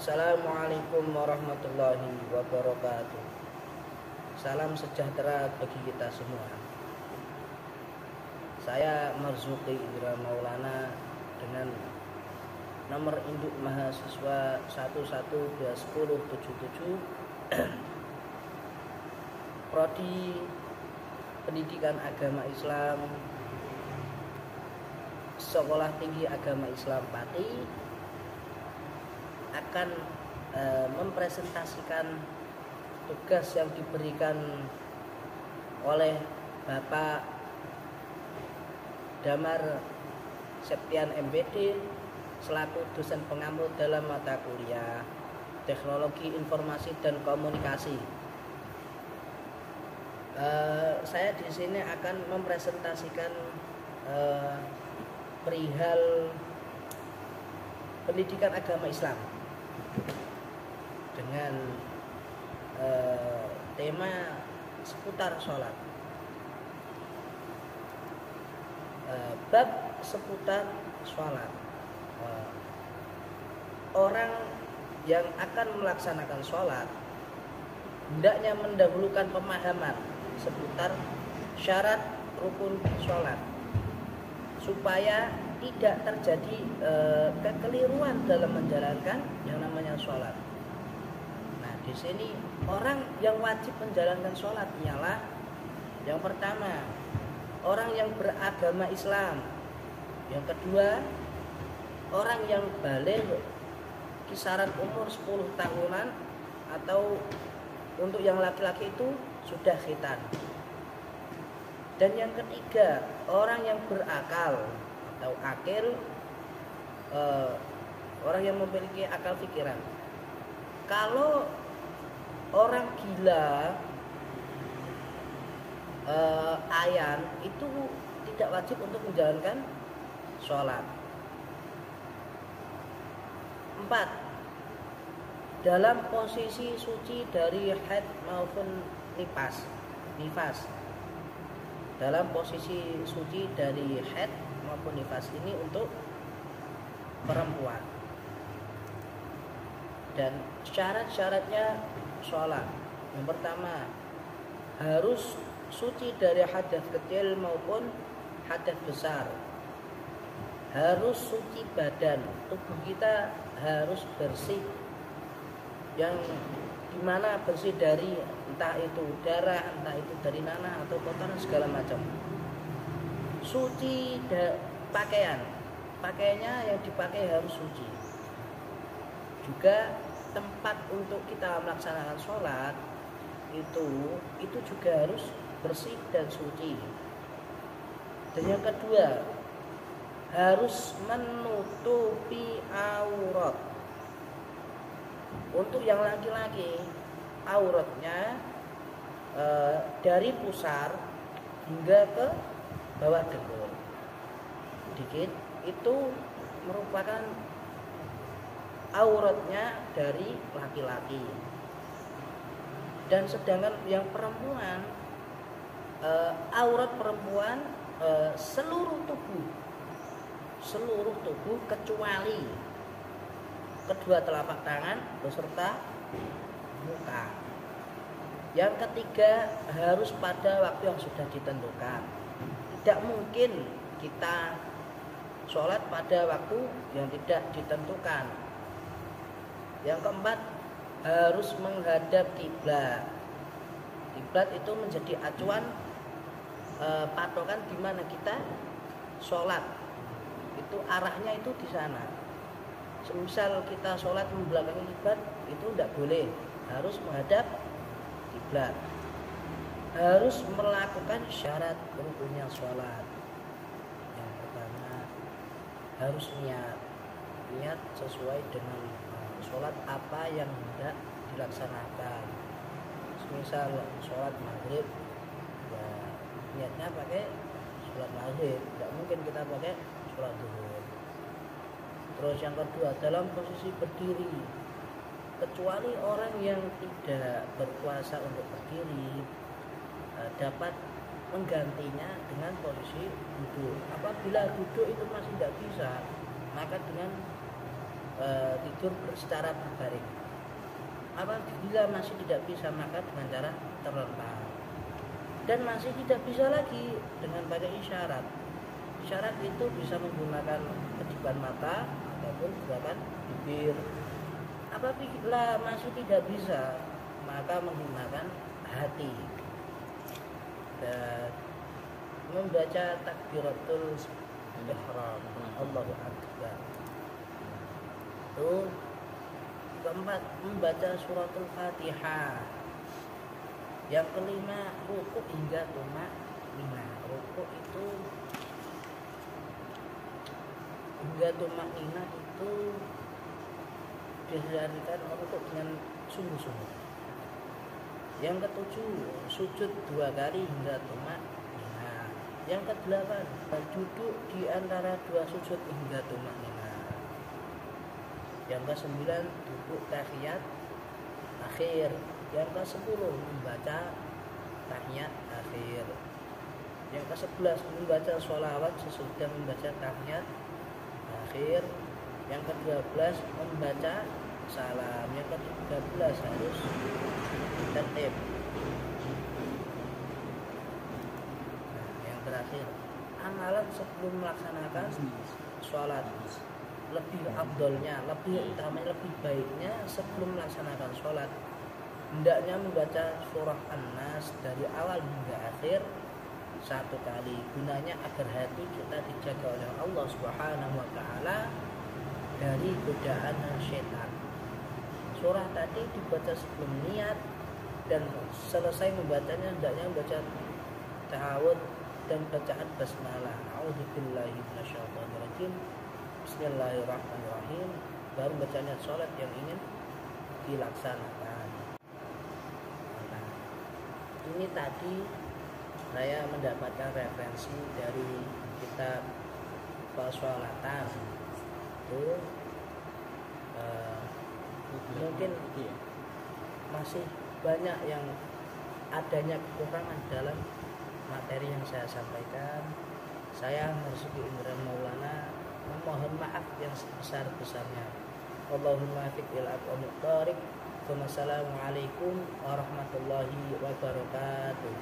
Assalamualaikum warahmatullahi wabarakatuh. Salam sejahtera bagi kita semua. Saya Marzuki Indra Maulana dengan nomor induk mahasiswa 11210777 Prodi Pendidikan Agama Islam, Sekolah Tinggi Agama Islam Pati, akan mempresentasikan tugas yang diberikan oleh Bapak Damar Septian MPD selaku dosen pengampu dalam mata kuliah Teknologi Informasi dan Komunikasi. Saya di sini akan mempresentasikan perihal pendidikan agama Islam dengan tema seputar sholat. Bab seputar sholat. Orang yang akan melaksanakan sholat hendaknya mendahulukan pemahaman seputar syarat rukun sholat supaya tidak terjadi kekeliruan dalam menjalankan yang namanya sholat. Nah, di sini orang yang wajib menjalankan sholat ialah yang pertama orang yang beragama Islam, yang kedua orang yang baligh kisaran umur 10 tahunan atau untuk yang laki-laki itu sudah khitan, dan yang ketiga orang yang berakal atau akil, orang yang memiliki akal pikiran. Kalau orang gila, ayan, itu tidak wajib untuk menjalankan sholat. 4. Dalam posisi suci dari haid maupun nifas. Dalam posisi suci dari haid maupun nifas ini untuk perempuan. Dan syarat-syaratnya sholat. Yang pertama, harus suci dari hadas kecil maupun hadas besar. Harus suci badan, tubuh kita harus bersih. Yang dimana bersih dari entah itu darah, entah itu dari nanah atau kotoran segala macam. Suci pakaiannya yang dipakai harus suci. Juga tempat untuk kita melaksanakan sholat itu juga harus bersih dan suci. Dan yang kedua, harus menutupi aurat. Untuk yang laki-laki, auratnya dari pusar hingga ke bawah dengkul dikit, itu merupakan auratnya dari laki-laki. Dan sedangkan yang perempuan, aurat perempuan seluruh tubuh kecuali kedua telapak tangan beserta muka. Yang ketiga, harus pada waktu yang sudah ditentukan. Tidak mungkin kita sholat pada waktu yang tidak ditentukan. Yang keempat, harus menghadap kiblat. Kiblat itu menjadi acuan patokan di mana kita sholat. Itu arahnya itu di sana. Semisal kita sholat membelakangi kiblat, itu tidak boleh, harus menghadap kiblat. Harus melakukan syarat rukunnya sholat. Yang pertama, harus niat sesuai dengan sholat apa yang hendak dilaksanakan. Semisal sholat maghrib, ya niatnya pakai sholat maghrib, tidak mungkin kita pakai sholat zuhur. Terus yang kedua, dalam posisi berdiri, kecuali orang yang tidak berkuasa untuk berdiri, dapat menggantinya dengan posisi duduk. Apabila duduk itu masih tidak bisa, maka dengan tidur secara berbaring. Apabila masih tidak bisa, maka dengan cara terlentang. Dan masih tidak bisa lagi dengan pakai isyarat. Isyarat itu bisa menggunakan kedipan mata ataupun gerakan bibir. Apabila masih tidak bisa, maka menggunakan hati dan membaca takbiratul ihram, Allahu Akbar. Itu keempat, membaca suratul Fatihah. Yang kelima, rukuk hingga tumakninah. Rukuk itu hingga tumakninah itu diharuskan rukuk dengan sungguh-sungguh. Yang ketujuh, sujud 2 kali hingga tumakninah. Yang kedelapan, duduk di antara 2 sujud hingga tumakninah. Yang ke-9, duduk tahiyat akhir. Yang ke-10, membaca tahiyat akhir. Yang ke-11, membaca sholawat sesudah membaca tahiyat akhir. Yang ke-12, membaca salam. Yang ke-13 harus tertib. Yang terakhir, amalan sebelum melaksanakan sholat, lebih afdolnya, lebih utamanya, lebih baiknya sebelum melaksanakan sholat, hendaknya membaca surah An-Nas dari awal hingga akhir 1 kali. Gunanya agar hati kita dijaga oleh Allah Subhanahu wa Ta'ala dari godaan syaitan. Surah tadi dibaca sebelum niat, dan selesai membacanya hendaknya membaca ta'awud dan bacaan basmalah. A'udzubillahi minasyaitonirrajim. Bismillahirrahmanirrahim. Baru bacanya sholat yang ingin dilaksanakan. Nah, ini tadi saya mendapatkan referensi dari kitab Sholatan. Itu mungkin masih banyak yang adanya kekurangan dalam materi yang saya sampaikan. Saya Marzuki Imran Maulana memohon maaf yang sebesar-besarnya. Allahumma fiq ila aqwamit thariq. Wassalamualaikum warahmatullahi wabarakatuh.